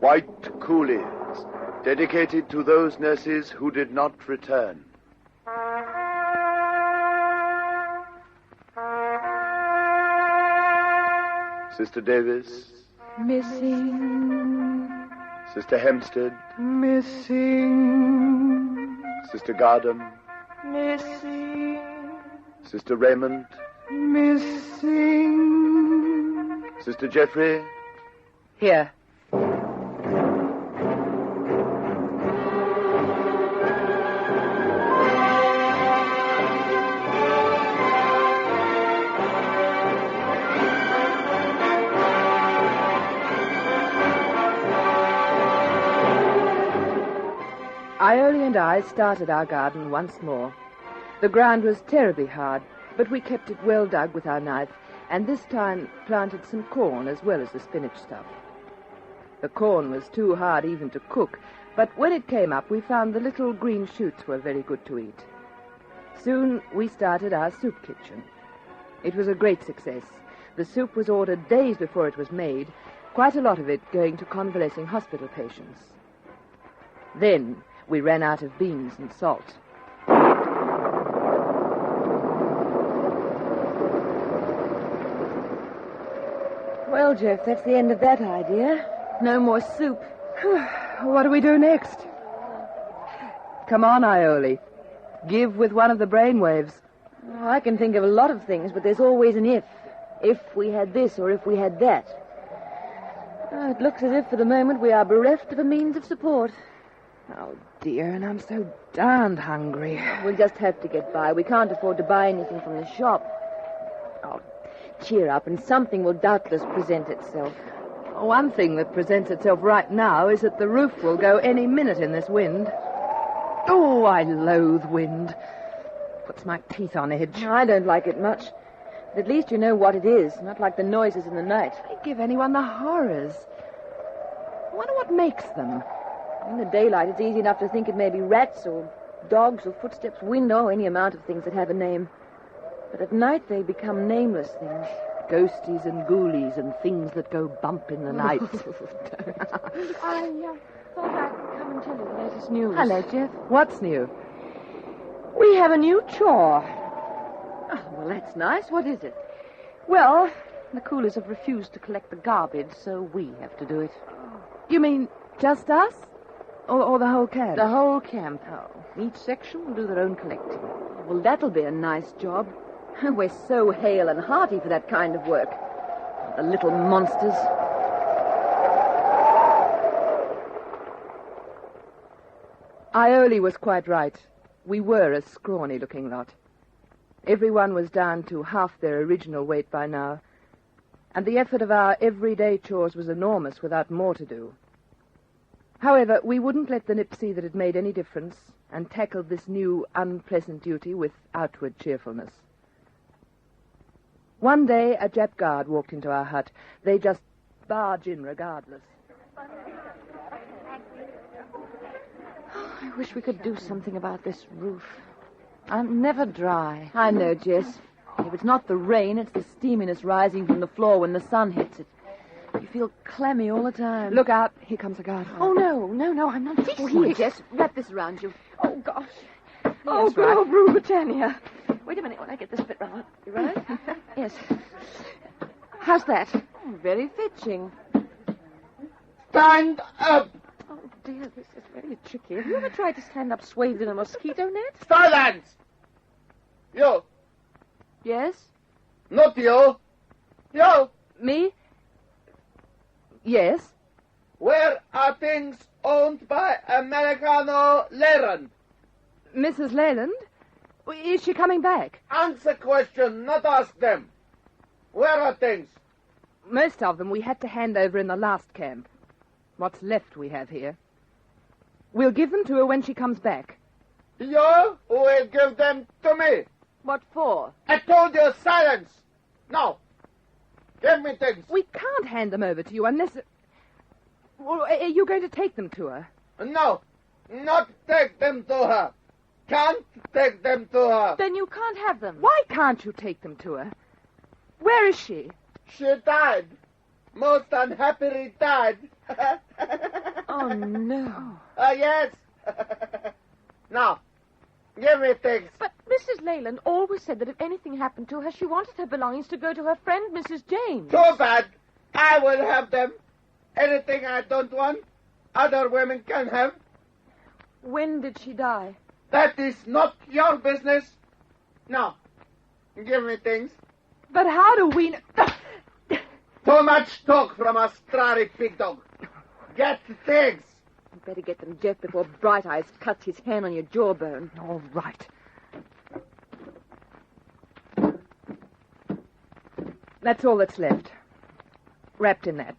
White Coolies, dedicated to those nurses who did not return. Sister Davis. Missing. Sister Hempstead. Missing. Sister Gardam. Missing. Sister Raymond. Missing. Sister Jeffery. Here. Iole and I started our garden once more. The ground was terribly hard, but we kept it well dug with our knife, and this time planted some corn as well as the spinach stuff. The corn was too hard even to cook, but when it came up, we found the little green shoots were very good to eat. Soon we started our soup kitchen. It was a great success. The soup was ordered days before it was made, quite a lot of it going to convalescing hospital patients. Then we ran out of beans and salt. Well, Jeff, that's the end of that idea. No more soup. What do we do next? Come on, Iole. Give with one of the brainwaves. Oh, I can think of a lot of things, but there's always an if. If we had this or if we had that. Oh, it looks as if for the moment we are bereft of a means of support. Oh, dear, and I'm so darned hungry. We'll just have to get by. We can't afford to buy anything from the shop. Oh, cheer up, and something will doubtless present itself. One thing that presents itself right now is that the roof will go any minute in this wind. Oh, I loathe wind. Puts my teeth on edge. No, I don't like it much. But at least you know what it is, not like the noises in the night. They give anyone the horrors. I wonder what makes them. In the daylight, it's easy enough to think it may be rats or dogs or footsteps, wind, or any amount of things that have a name. But at night, they become nameless things. Ghosties and ghoulies and things that go bump in the night. I thought I'd come and tell you the latest news. Hello, Jeff. What's new? We have a new chore. Oh, well, that's nice. What is it? Well, the Coolies have refused to collect the garbage, so we have to do it. You mean just us? Or the whole camp? The whole camp. Oh. Each section will do their own collecting. Well, that'll be a nice job. We're so hale and hearty for that kind of work. The little monsters. Iole was quite right. We were a scrawny-looking lot. Everyone was down to half their original weight by now, and the effort of our everyday chores was enormous without more to do. However, we wouldn't let the nip see that it made any difference and tackled this new, unpleasant duty with outward cheerfulness. One day, a Jap guard walked into our hut. They just barge in regardless. Oh, I wish we could do something about this roof. I'm never dry. I know, Jess. If it's not the rain, it's the steaminess rising from the floor when the sun hits it. You feel clammy all the time. Look out. Here comes a guard. Oh, no, I'm not. Oh, here, Jess. Wrap this around you. Oh, gosh. Oh, yes, good right. old Rue Britannia. Wait a minute when I get this bit round. You right? Yes. How's that? Oh, very fetching. Stand up! Oh, dear, this is very tricky. Have you ever tried to stand up swathed in a mosquito net? Silence! You! Yes? Not you! You! Me? Yes? Where are things owned by Americano Leland? Mrs. Leyland? Is she coming back? Answer question, not ask them. Where are things? Most of them we had to hand over in the last camp. What's left we have here. We'll give them to her when she comes back. You will give them to me. What for? I told you silence. Now, give me things. We can't hand them over to you unless... Well, are you going to take them to her? No, not take them to her. Can't take them to her. Then you can't have them. Why can't you take them to her? Where is she? She died. Most unhappily died. Oh, no. Yes. Now, give me things. But Mrs. Leyland always said that if anything happened to her, she wanted her belongings to go to her friend, Mrs. James. Too bad. I will have them. Anything I don't want, other women can have. When did she die? That is not your business. Now, give me things. But how do we know? Too much talk from a strary pig dog. Get things. You better get them, Jeff, before Bright Eyes cuts his hand on your jawbone. All right. That's all that's left. Wrapped in that.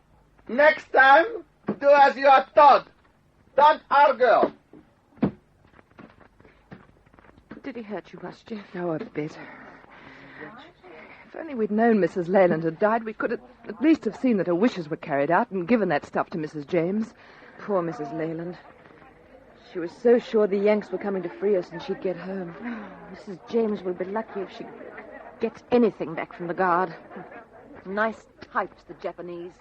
Next time, do as you are taught. Don't argue. Did he hurt you much, Jeff? Oh, a bit. If only we'd known Mrs. Leyland had died, we could at least have seen that her wishes were carried out and given that stuff to Mrs. James. Poor Mrs. Leyland. She was so sure the Yanks were coming to free us and she'd get home. Mrs. James will be lucky if she gets anything back from the guard. Nice types, the Japanese.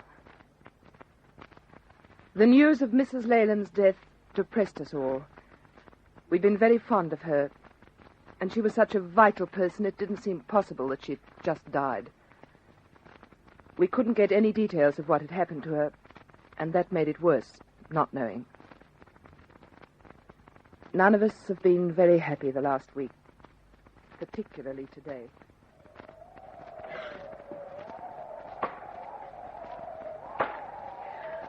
The news of Mrs. Leyland's death depressed us all. We'd been very fond of her, and she was such a vital person it didn't seem possible that she'd just died. We couldn't get any details of what had happened to her, and that made it worse, not knowing. None of us have been very happy the last week, particularly today.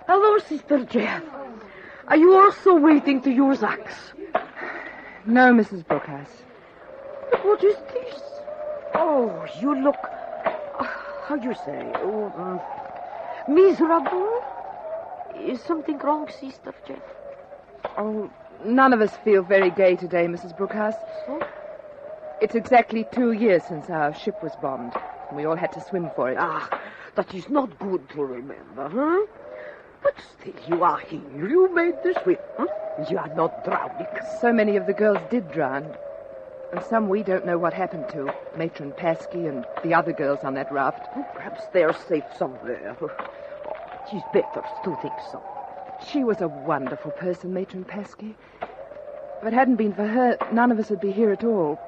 Hello, Sister Jeff. Are you also waiting to use axe? No, Mrs. Brookhouse. But what is this? Oh, you look... how you say? Miserable? Is something wrong, Sister Jeff? Oh, none of us feel very gay today, Mrs. Brookhouse. So? It's exactly 2 years since our ship was bombed, and we all had to swim for it. Ah, that is not good to remember, huh? But still, you are here. You made the swim, huh? You are not drowning. So many of the girls did drown, and some we don't know what happened to. Matron Paskey and the other girls on that raft. Oh, perhaps they are safe somewhere. Oh, it is better to think so. She was a wonderful person, Matron Paskey. If it hadn't been for her, none of us would be here at all.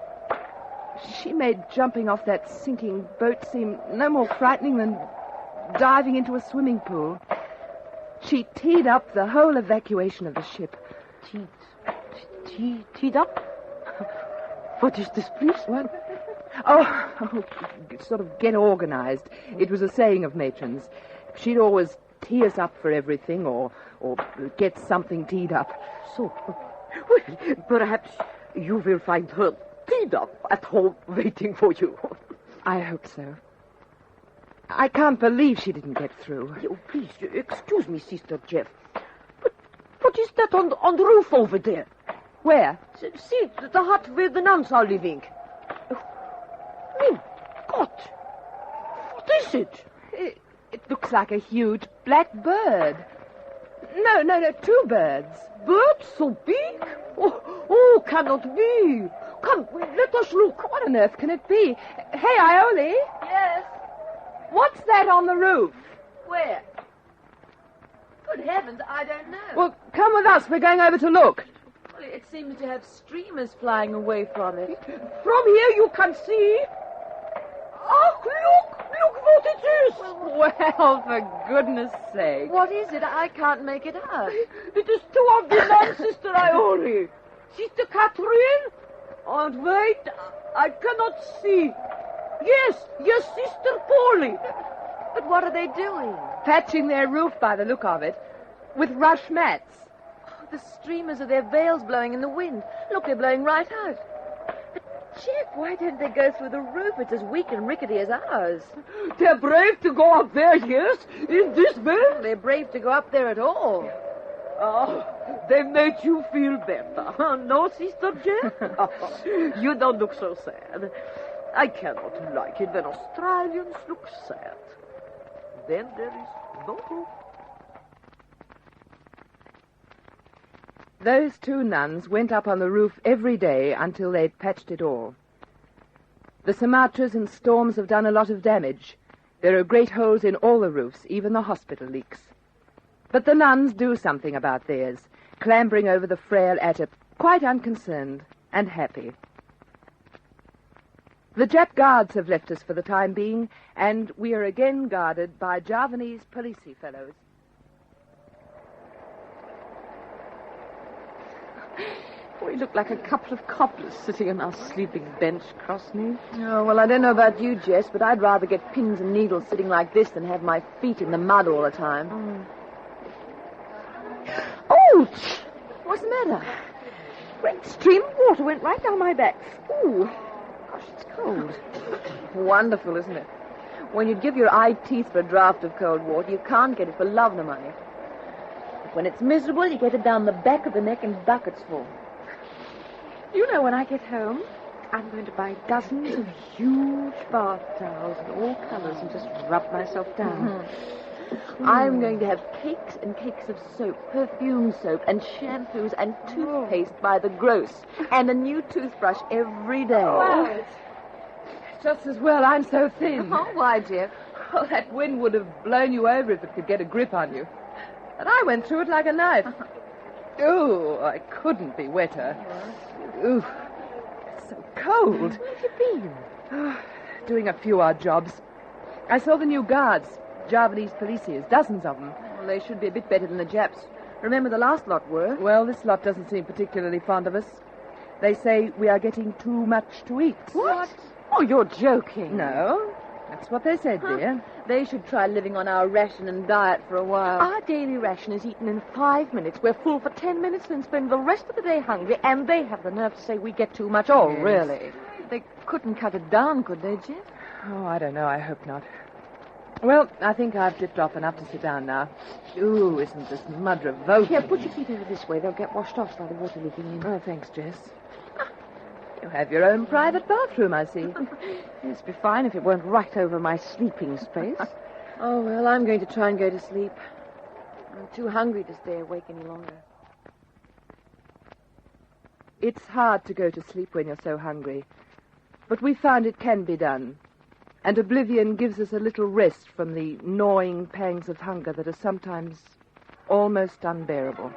She made jumping off that sinking boat seem no more frightening than diving into a swimming pool. She teed up the whole evacuation of the ship. Teed up? What is this, please? What? Oh, sort of get organized. It was a saying of Matron's. She'd always tee us up for everything or get something teed up. So, well, perhaps you will find her teed up at home waiting for you. I hope so. I can't believe she didn't get through. Oh, please, excuse me, Sister Jeff. But what is that on the roof over there? Where? See, the hut where the nuns are living. Oh, God. What is it? It looks like a huge black bird. No, 2 birds. Birds so big? Oh, cannot be. Come, let us look. What on earth can it be? Hey, Iole. Yes. What's that on the roof? Where? Good heavens, I don't know. Well, come with us. We're going over to look. Well, it seems to have streamers flying away from it. From here you can see. Oh, look what it is. Well, for goodness sake. What is it? I can't make it out. It is 2 of the nuns, Sister Iole. Sister Catherine. And wait, I cannot see. Yes, Sister Polly. But what are they doing? Patching their roof by the look of it. With rush mats. Oh, the streamers of their veils blowing in the wind. Look, they're blowing right out. But, Jeff, why don't they go through the roof? It's as weak and rickety as ours. They're brave to go up there, yes, in this bed. They're brave to go up there at all. Oh, they made you feel better. No, Sister Jeff? You don't look so sad. I cannot like it when Australians look sad. Then there is no hope. Those 2 nuns went up on the roof every day until they'd patched it all. The Sumatras and storms have done a lot of damage, There are great holes in all the roofs, even the hospital leaks. But the nuns do something about theirs, clambering over the frail attic, quite unconcerned and happy. The Jap guards have left us for the time being, and we are again guarded by Javanese policey fellows. We look like a couple of cobblers sitting on our sleeping bench, Crossney. Oh, well, I don't know about you, Jess, but I'd rather get pins and needles sitting like this than have my feet in the mud all the time. Ouch! What's the matter? Great stream of water went right down my back. Ooh, gosh, it's cold. Wonderful, isn't it? When you give your eye teeth for a draught of cold water, you can't get it for love nor money. But when it's miserable, you get it down the back of the neck in buckets full. You know, when I get home, I'm going to buy dozens of huge bath towels in all colors and just rub myself down. I'm going to have cakes and cakes of soap, perfume soap, and shampoos and toothpaste by the gross, and a new toothbrush every day. Oh, just as well I'm so thin. Oh, why, Jeff? Well, that wind would have blown you over if it could get a grip on you. And I went through it like a knife. Oh, I couldn't be wetter. Ooh, it's so cold. Where have you been? Doing a few odd jobs. I saw the new guards, Javanese policies, dozens of them. Well, they should be a bit better than the Japs. Remember the last lot were? Well, this lot doesn't seem particularly fond of us. They say we are getting too much to eat. What? Oh, you're joking. No, that's what they said, dear. They should try living on our ration and diet for a while. Our daily ration is eaten in 5 minutes. We're full for 10 minutes and spend the rest of the day hungry, and they have the nerve to say we get too much. Oh, Yes. really? They couldn't cut it down, could they, Jeff? Oh, I don't know. I hope not. Well, I think I've dipped off enough to sit down now. Ooh, isn't this mud revolting? Here, put your feet over this way. They'll get washed off by the water leaking in. Oh, thanks, Jess. You have your own private bathroom, I see. It'd be fine if it weren't right over my sleeping space. Oh, well, I'm going to try and go to sleep. I'm too hungry to stay awake any longer. It's hard to go to sleep when you're so hungry. But we found it can be done. And oblivion gives us a little rest from the gnawing pangs of hunger that are sometimes almost unbearable.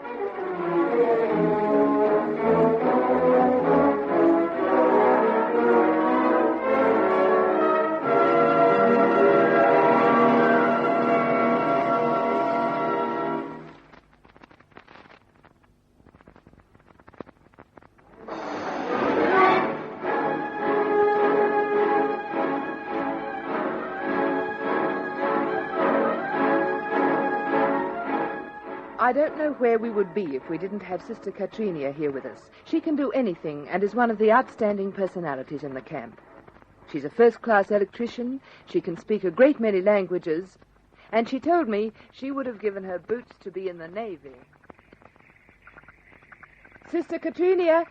I don't know where we would be if we didn't have Sister Katrina here with us. She can do anything and is one of the outstanding personalities in the camp. She's a first-class electrician, she can speak a great many languages, and she told me she would have given her boots to be in the Navy. Sister Katrina,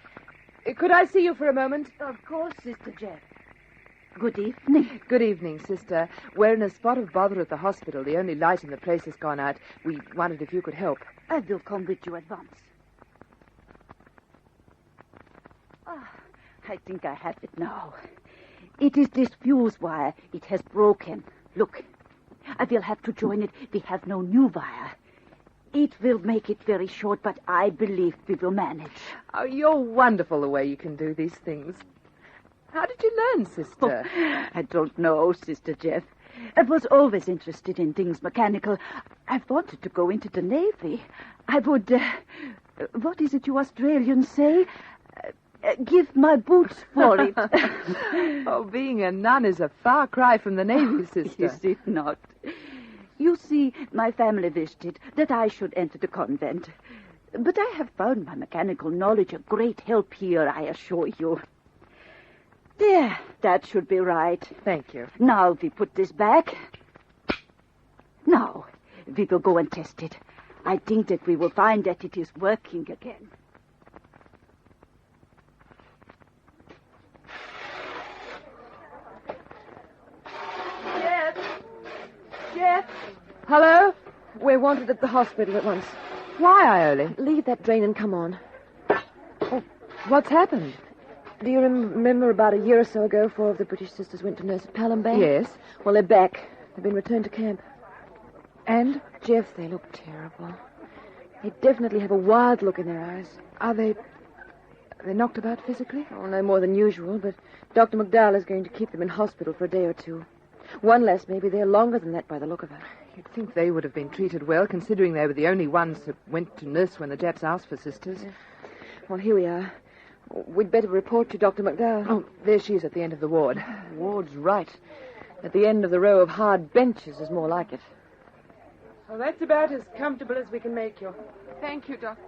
could I see you for a moment? Of course, Sister Jeff. Good evening. Good evening, Sister. We're in a spot of bother at the hospital. The only light in the place has gone out. We wondered if you could help. I will come with you at once. I think I have it now. It is this fuse wire. It has broken. Look, I will have to join it. We have no new wire. It will make it very short, but I believe we will manage. Oh, you're wonderful the way you can do these things. How did you learn, Sister? I don't know, Sister Jeff. I was always interested in things mechanical. I wanted to go into the Navy. I would, what is it you Australians say? Give my boots for it. Oh, being a nun is a far cry from the Navy, Sister. Is it not? You see, my family wished it, that I should enter the convent. But I have found my mechanical knowledge a great help here, I assure you. There, that should be right. Thank you. Now we put this back. Now, we will go and test it. I think that we will find that it is working again. Jeff! Hello? We're wanted at the hospital at once. Why, Iole? Leave that drain and come on. What's happened? Do you remember about a year or so ago, 4 of the British sisters went to nurse at Palembang? Yes. Well, they're back. They've been returned to camp. And? Jeff, they look terrible. They definitely have a wild look in their eyes. Are they knocked about physically? Oh, no more than usual, but Dr. McDowell is going to keep them in hospital for a day or two. One less, maybe they're longer than that by the look of it. You'd think they would have been treated well, considering they were the only ones that went to nurse when the Japs asked for sisters. Yeah. Well, here we are. We'd better report to Dr. McDowell. Oh, there she is at the end of the ward. Ward's right. At the end of the row of hard benches is more like it. Well, that's about as comfortable as we can make you. Thank you, Doctor.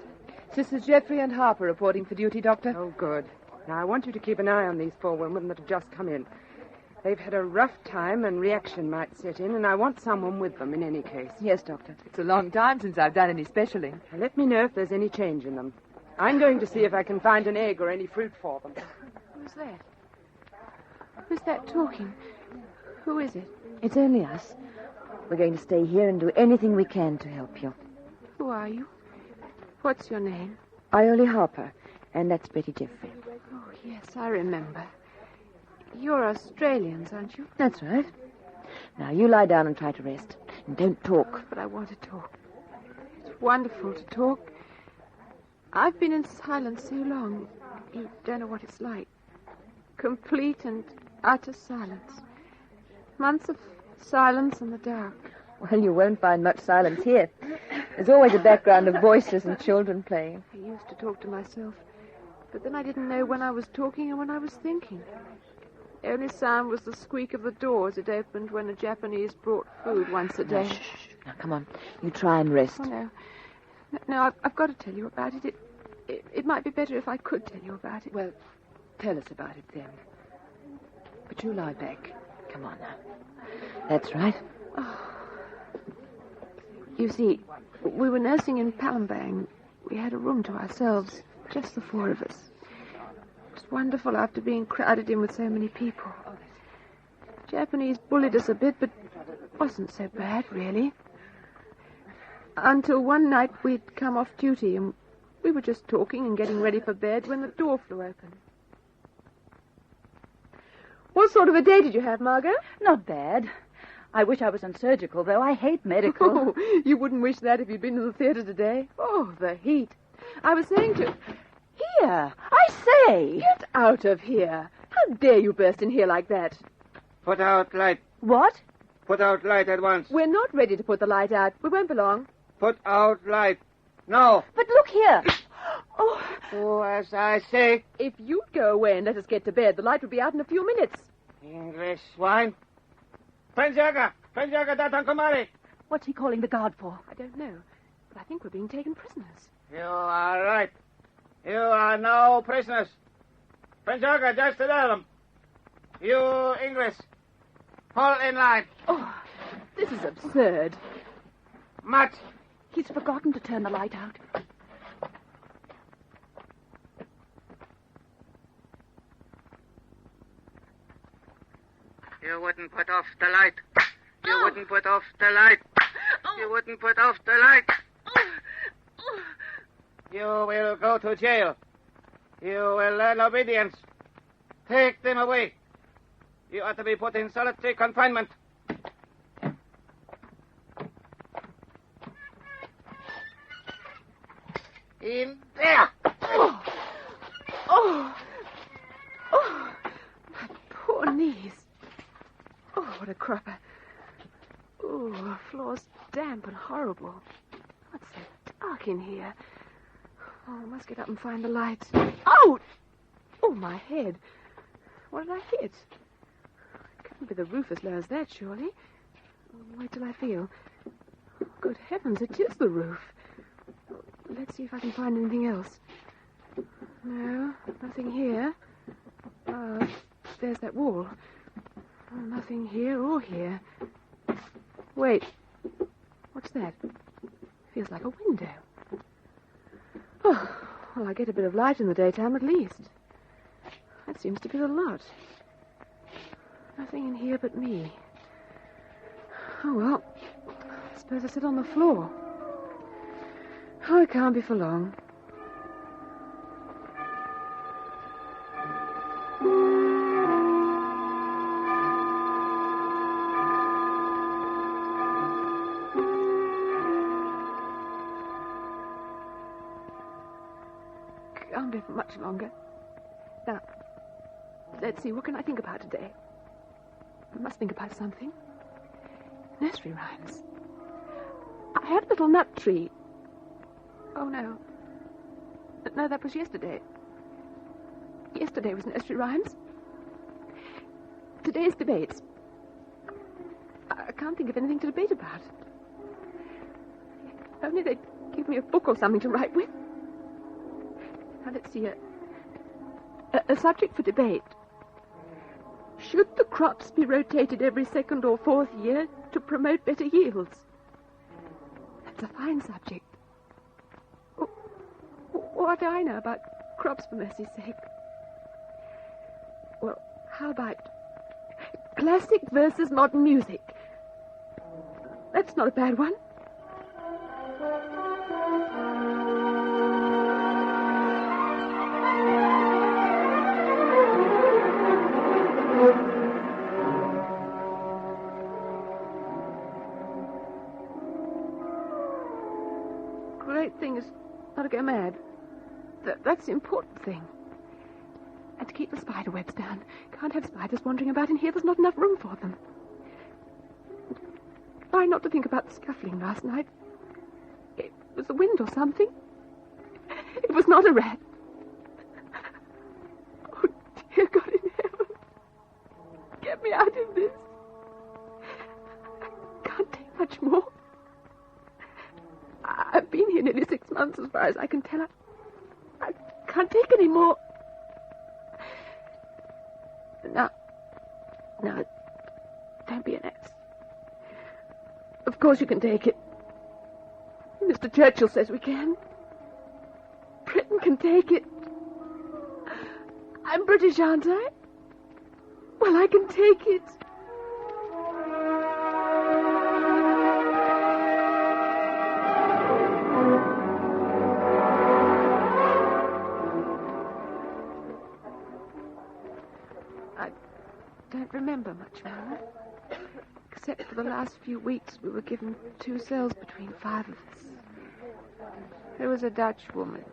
Sisters Jeffrey and Harper reporting for duty, Doctor. Oh, good. Now, I want you to keep an eye on these 4 women that have just come in. They've had a rough time and reaction might set in, and I want someone with them in any case. Yes, Doctor. It's a long time since I've done any specialing. Now, let me know if there's any change in them. I'm going to see if I can find an egg or any fruit for them. Who's that? Who's that talking? Who is it? It's only us. We're going to stay here and do anything we can to help you. Who are you? What's your name? Iole Harper, and that's Betty Jeffery. Oh, yes, I remember. You're Australians, aren't you? That's right. Now, you lie down and try to rest. And don't talk. But I want to talk. It's wonderful to talk. I've been in silence so long. You don't know what it's like. Complete and utter silence. Months of silence in the dark. Well, you won't find much silence here. There's always a background of voices and children playing. I used to talk to myself, but then I didn't know when I was talking and when I was thinking. The only sound was the squeak of the door as it opened when a Japanese brought food once a day. Shh. Now, come on. You try and rest. Oh, no. No, I've got to tell you about it. It might be better if I could tell you about it. Well, tell us about it then. But you lie back. Come on now. That's right. Oh. You see, we were nursing in Palembang. We had a room to ourselves, just the 4 of us. It was wonderful after being crowded in with so many people. The Japanese bullied us a bit, but it wasn't so bad, really. Until one night we'd come off duty and we were just talking and getting ready for bed when the door flew open. What sort of a day did you have, Margot? Not bad. I wish I was on surgical, though. I hate medical. Oh, you wouldn't wish that if you'd been in the theater today. Oh, the heat. I was saying to... Here, I say. Get out of here. How dare you burst in here like that? Put out light. What? Put out light at once. We're not ready to put the light out. We won't be long. Put out light. No. But look here. Oh, as I say. If you'd go away and let us get to bed, the light would be out in a few minutes. English swine. Penjaga, datang kemari. What's he calling the guard for? I don't know, but I think we're being taken prisoners. You are right. You are no prisoners. Penjaga, just to them. You English. Hold in line. Oh, this is absurd. Mat. He's forgotten to turn the light out. You wouldn't put off the light. You wouldn't put off the light. You wouldn't put off the light. You will go to jail. You will learn obedience. Take them away. You ought to be put in solitary confinement. In there. Oh, my poor knees. Oh, what a cropper. Oh, the floor's damp and horrible. What's so dark in here? Oh, I must get up and find the lights. Oh! Oh, my head. What did I hit? It couldn't be the roof as low as that, surely. Wait till I feel. Good heavens, it is the roof. Let's see if I can find anything else. No, nothing here. There's that wall. Oh, nothing here or here. Wait. What's that? Feels like a window. Oh, well, I get a bit of light in the daytime at least. That seems to be the lot. Nothing in here but me. Oh, well, I suppose I sit on the floor. Oh, it can't be for long. longer, much longer. Now, let's see, what can I think about today? I must think about something. Nursery rhymes. I had a little nut tree. Oh, no. No, that was yesterday. Yesterday was nursery rhymes. Today's debates. I can't think of anything to debate about. If only they'd give me a book or something to write with. Now, let's see. A subject for debate. Should the crops be rotated every second or fourth year to promote better yields? That's a fine subject. What do I know about crops, for mercy's sake? Well, how about classic versus modern music? That's not a bad one. Great thing is not to go mad. That's the important thing. And to keep the spider webs down. Can't have spiders wandering about in here. There's not enough room for them. Try not to think about the scuffling last night. It was the wind or something. It was not a rat. Oh, dear God in heaven. Get me out of this. I can't take much more. I've been here nearly 6 months, as far as I can tell. I can't take any more. Now, don't be an ass. Of course you can take it. Mr. Churchill says we can. Britain can take it. I'm British, aren't I? Well, I can take it. I don't remember much more. Except for the last few weeks, we were given 2 cells between 5 of us. There was a Dutch woman,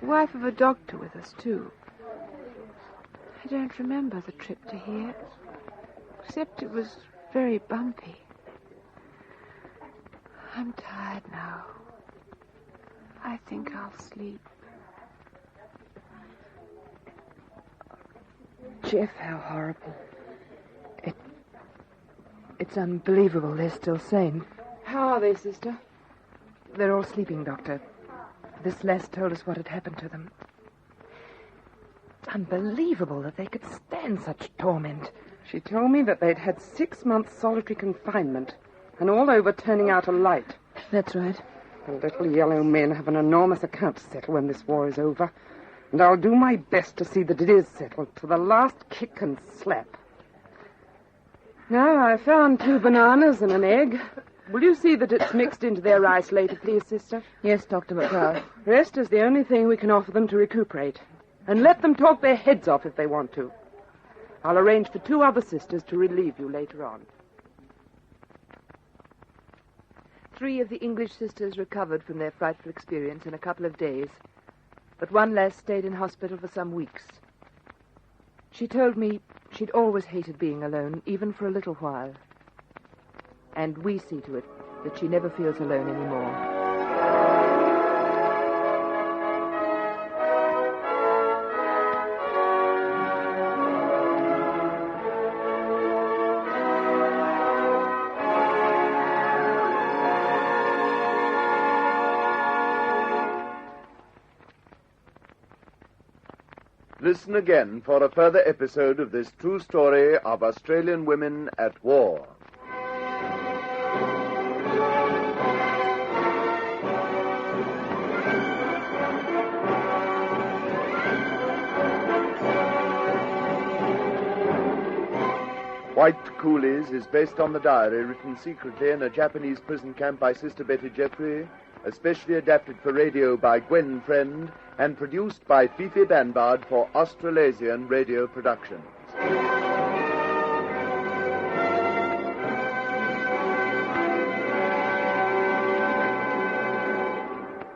wife of a doctor, with us, too. I don't remember the trip to here, except it was very bumpy. I'm tired now. I think I'll sleep. Jeff, how horrible. It's unbelievable they're still sane. How are they, sister? They're all sleeping, Doctor. This lass told us what had happened to them. It's unbelievable that they could stand such torment. She told me that they'd had 6 months solitary confinement, and all over turning out a light. That's right. The little yellow men have an enormous account to settle when this war is over, and I'll do my best to see that it is settled to the last kick and slap. Now, I found 2 bananas and an egg. Will you see that it's mixed into their rice later, please, sister? Yes, Dr. McCloud. Rest is the only thing we can offer them to recuperate. And let them talk their heads off if they want to. I'll arrange for 2 other sisters to relieve you later on. 3 of the English sisters recovered from their frightful experience in a couple of days, but one lass stayed in hospital for some weeks. She told me she'd always hated being alone, even for a little while. And we see to it that she never feels alone anymore. Listen again for a further episode of this true story of Australian women at war. White Coolies is based on the diary written secretly in a Japanese prison camp by Sister Betty Jeffery, especially adapted for radio by Gwen Friend, and produced by Fifi Banbard for Australasian Radio Productions.